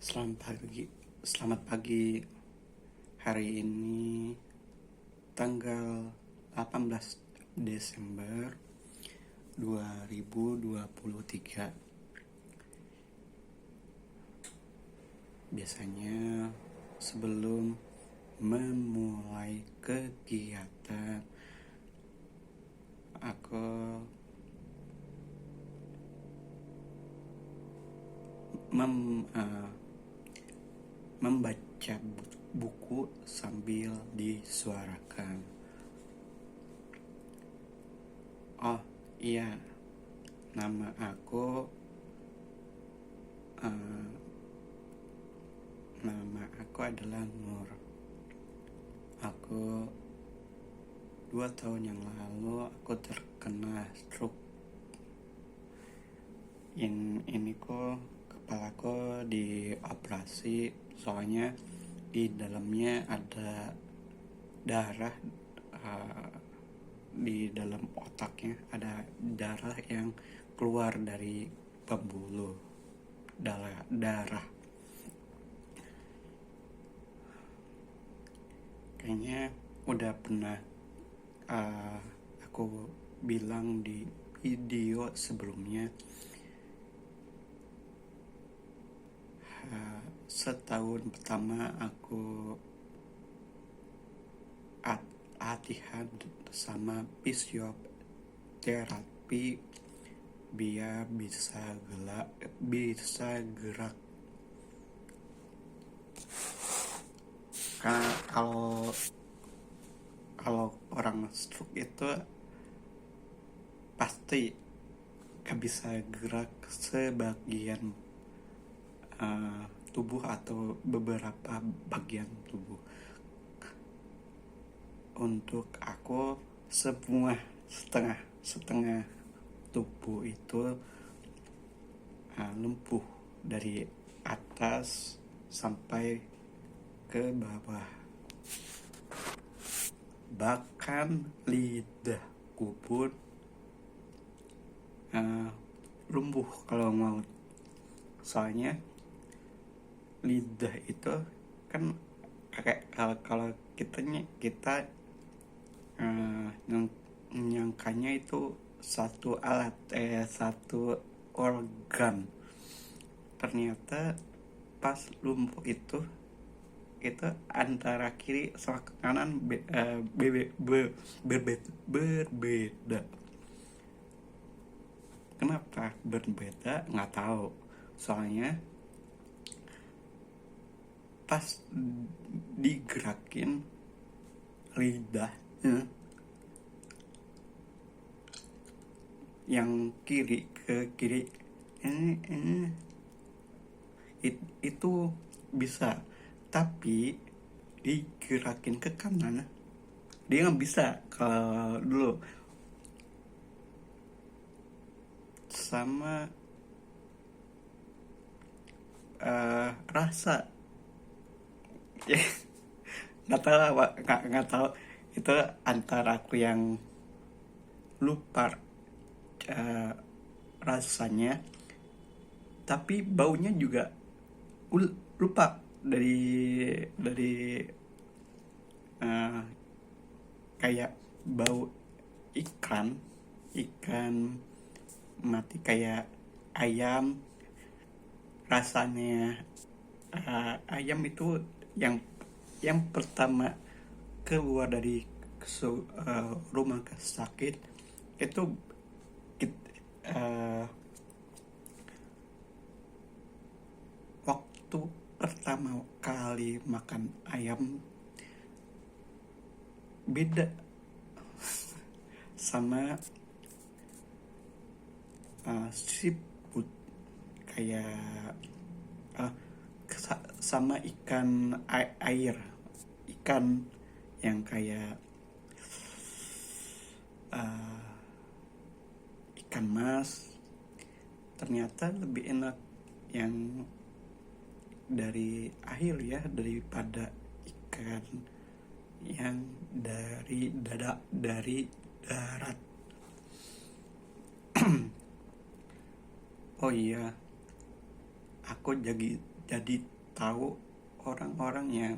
Selamat pagi. Hari ini tanggal 18 Desember 2023. Biasanya sebelum memulai kegiatan, aku membaca buku sambil disuarakan. Oh iya, nama aku adalah Nur. Aku 2 tahun yang lalu aku terkena stroke. Ini kok kepalaku dioperasi, soalnya di dalamnya ada darah, di dalam otaknya ada darah yang keluar dari pembuluh darah. Kayaknya udah pernah aku bilang di video sebelumnya. Setahun pertama aku latihan sama fisioterapi biar bisa gerak. Karena kalau orang stroke itu pasti gak bisa gerak sebagian tubuh atau beberapa bagian tubuh. Untuk aku semua setengah tubuh itu lumpuh dari atas sampai ke bawah. Bahkan lidahku pun lumpuh kalau mau. Soalnya lidah itu kan kayak kalau kita menyangkanya itu satu alat, satu organ. Ternyata pas lumpuh itu antara kiri sama kanan berbeda. Kenapa berbeda? Nggak tahu. Soalnya pas digerakin lidahnya yang kiri ke kiri itu bisa, tapi digerakin ke kanan dia nggak bisa. Kalau dulu sama rasa ya nggak tahu itu antara aku yang lupa rasanya, tapi baunya juga lupa dari kayak bau ikan mati kayak ayam. Rasanya ayam itu yang pertama keluar dari rumah sakit itu waktu pertama kali makan ayam beda sama seafood, kayak sama ikan air, ikan yang kayak ikan mas. Ternyata lebih enak yang dari air ya daripada ikan yang dari darat. Oh iya, aku jadi tahu orang-orang yang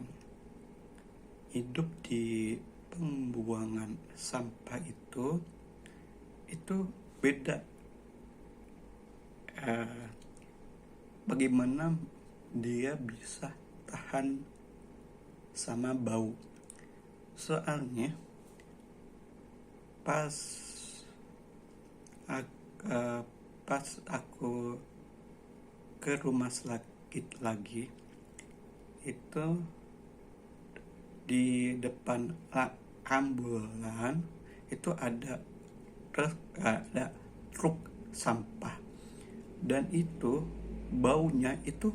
hidup di pembuangan sampah itu beda. Bagaimana dia bisa tahan sama bau. Soalnya pas aku ke rumah sakit lagi, itu di depan ambulan itu ada truk sampah, dan itu baunya itu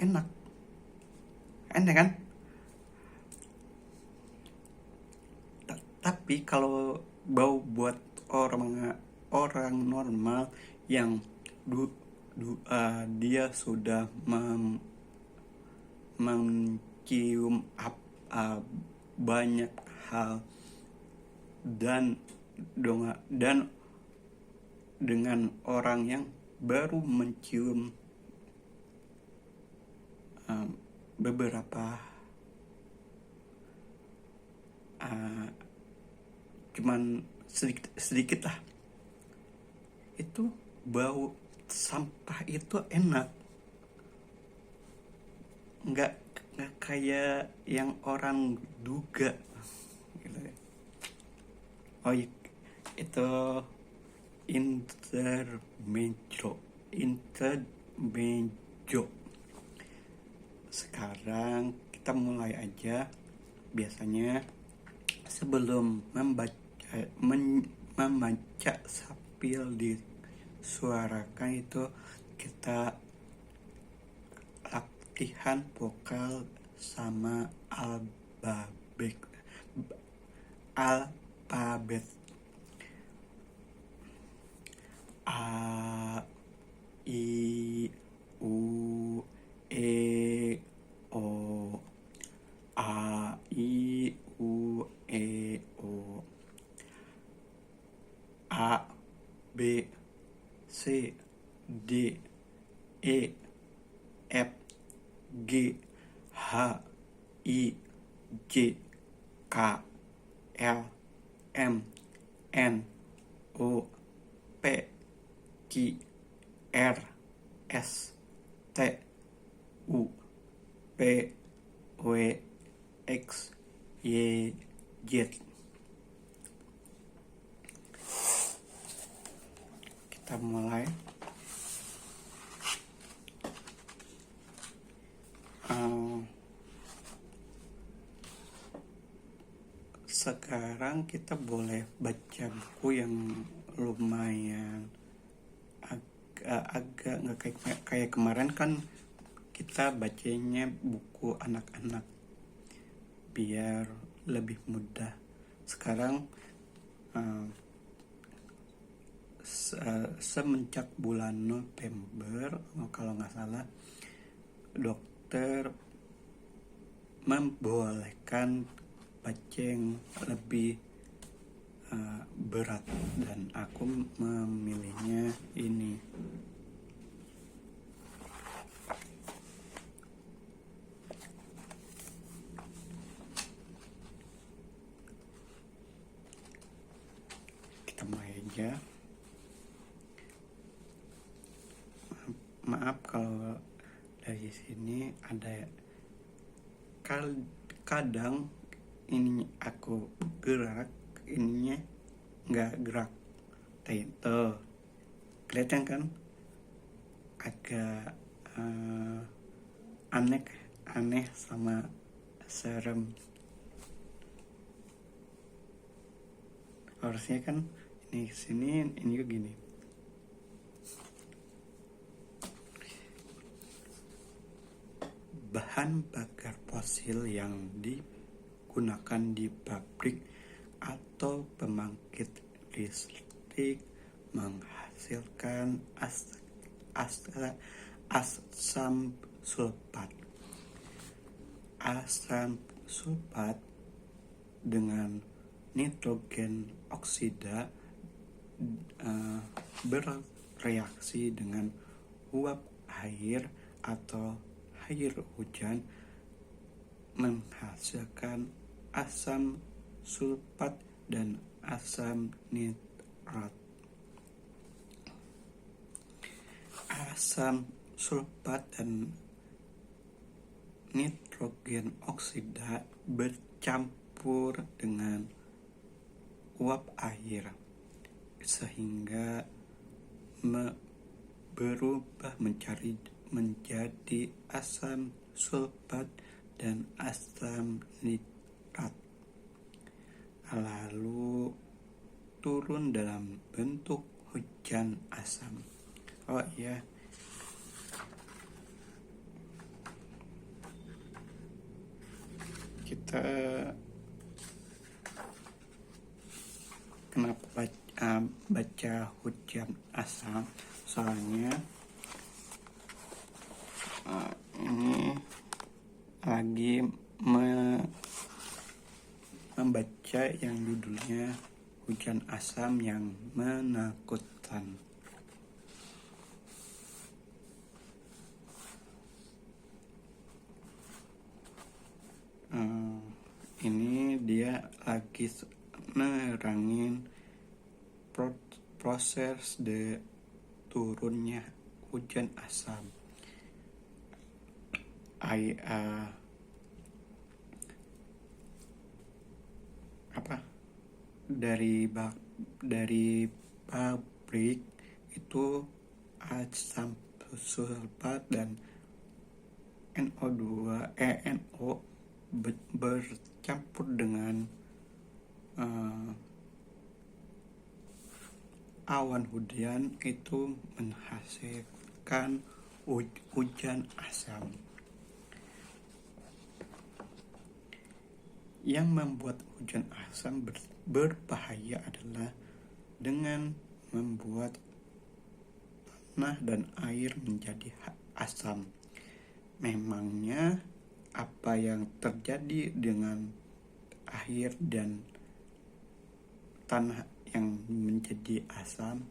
enak kan. Tapi kalau bau buat orang normal yang dia sudah mencium banyak hal dan dengan orang yang baru mencium beberapa cuman sedikit lah, itu bau sampah itu enak, nggak kayak yang orang duga gitu. Oh itu intermezzo. Sekarang kita mulai aja. Biasanya sebelum membaca sambil disuarakan itu kita latihan vokal sama alfabet. A, I, U, E, O. A, I, U, E, O. A, B, C, D, E, F, G, H, I, J, K, L, M, N, O, P, Q, R, S, T, U, V, W, X, Y, Z. Kita mulai. Sekarang kita boleh baca buku yang lumayan agak nggak kayak kemarin kan kita bacanya buku anak-anak biar lebih mudah. Sekarang semenjak bulan November kalau nggak salah, dokter membolehkan baca yang lebih berat, dan aku memilihnya ini. Kita mulai aja. Maaf kalau dari sini ada kadang ini aku gerak, ininya nggak gerak. Itu kelihatan kan agak aneh sama serem. Harusnya kan ini sini, ini juga gini. Bahan bakar fosil yang digunakan di pabrik atau pembangkit listrik menghasilkan asam sulfat. Asam sulfat dengan nitrogen oksida bereaksi dengan uap air atau air hujan menghasilkan asam sulfat dan asam nitrat. Asam sulfat dan nitrogen oksida bercampur dengan uap air sehingga berubah menjadi asam sulfat dan asam nitrat, lalu turun dalam bentuk hujan asam. Oh iya, kita kenapa baca hujan asam? Soalnya ini lagi membaca yang judulnya hujan asam yang menakutkan. Ini dia lagi nerangin proses turunnya hujan asam. Dari pabrik itu asam sulfat dan NO bercampur dengan awan hujan itu menghasilkan hujan asam. Yang membuat hujan asam berbahaya adalah dengan membuat tanah dan air menjadi asam. Memangnya apa yang terjadi dengan air dan tanah yang menjadi asam?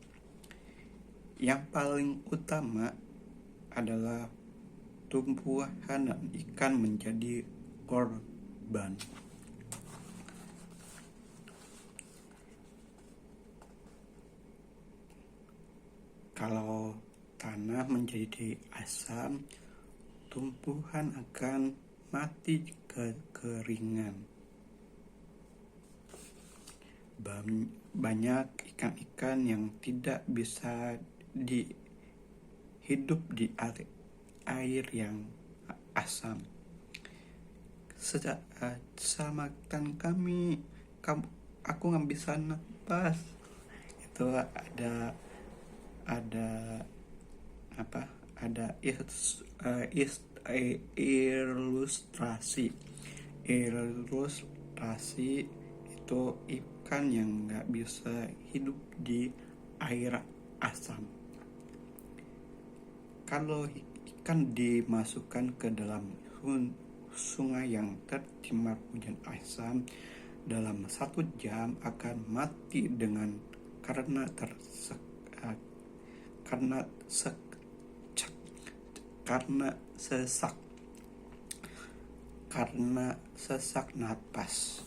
Yang paling utama adalah tumbuhan dan ikan menjadi korban. Kalau tanah menjadi asam, tumbuhan akan mati kekeringan. Banyak ikan-ikan yang tidak bisa hidup di air yang asam. Selamatkan kami, aku nggak bisa nafas. Itu ada ilustrasi itu ikan yang nggak bisa hidup di air asam. Kalau ikan dimasukkan ke dalam sungai yang tercemar hujan asam, dalam 1 jam akan mati karena sesak napas.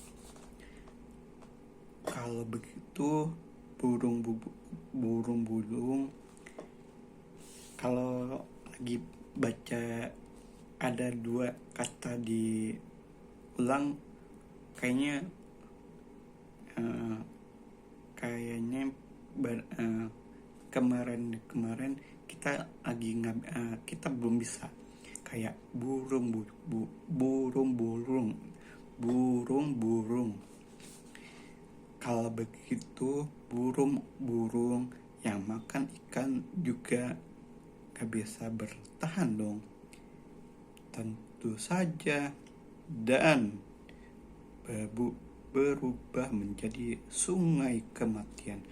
Kalau begitu burung kalau lagi baca ada 2 kata diulang, kayaknya kemarin kita belum bisa, kayak burung. Kalau begitu burung yang makan ikan juga gak bisa bertahan dong, tentu saja, dan berubah menjadi sungai kematian.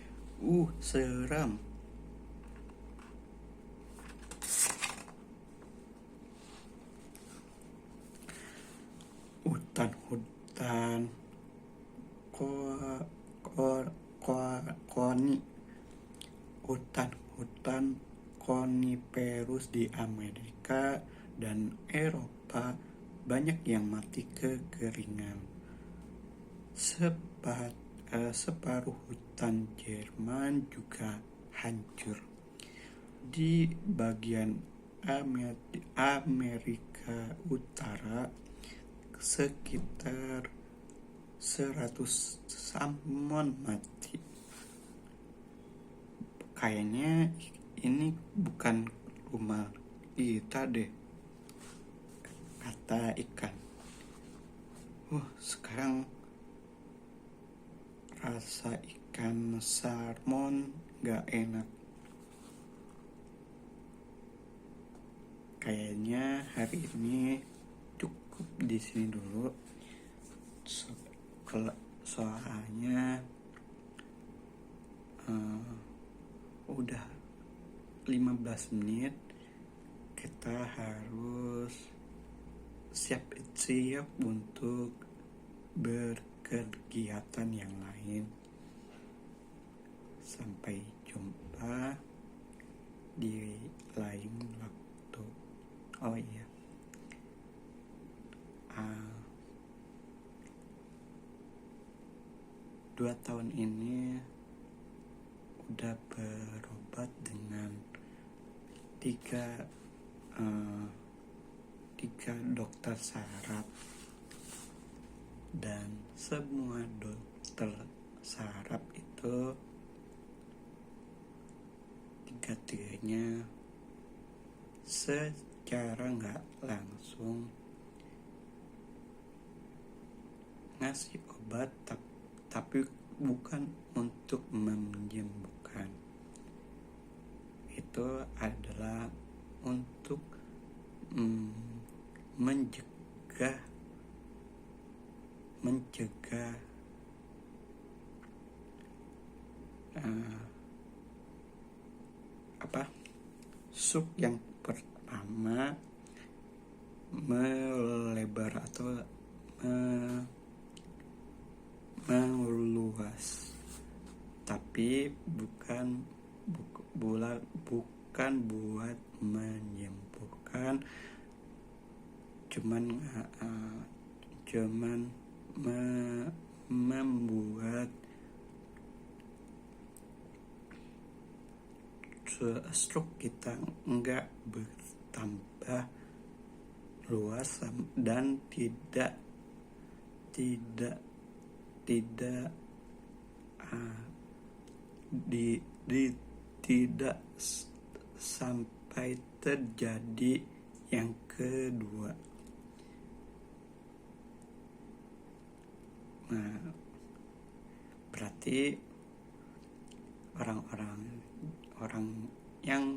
Seram. Hutan koni, hutan konifera virus di Amerika dan Eropa banyak yang mati kekeringan. Separuh hutan Jerman juga hancur. Di bagian Amerika Utara, sekitar 100 salmon mati. Kayaknya ini bukan rumah kita deh, kata ikan. Sekarang rasa ikan salmon gak enak. Kayaknya hari ini cukup di sini dulu. Soalnya udah 15 menit, kita harus siap-siap untuk berkegiatan yang lain. Sampai jumpa di lain waktu. Oh iya, 2 tahun ini udah berobat dengan tiga dokter saraf, dan semua dokter saraf itu tiga-tiganya secara nggak langsung ngasih obat, tapi bukan untuk menyembuhkan. Itu adalah untuk mencegah stroke yang pertama melebar atau meluas, tapi bukan buat menyembuhkan, cuman membuat stroke kita enggak bertambah luas dan tidak sampai terjadi yang kedua. Nah, berarti orang yang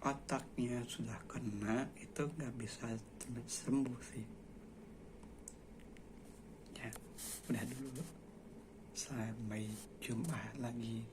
otaknya sudah kena itu nggak bisa sembuh sih. Ya, udah dulu. Sampai jumpa lagi.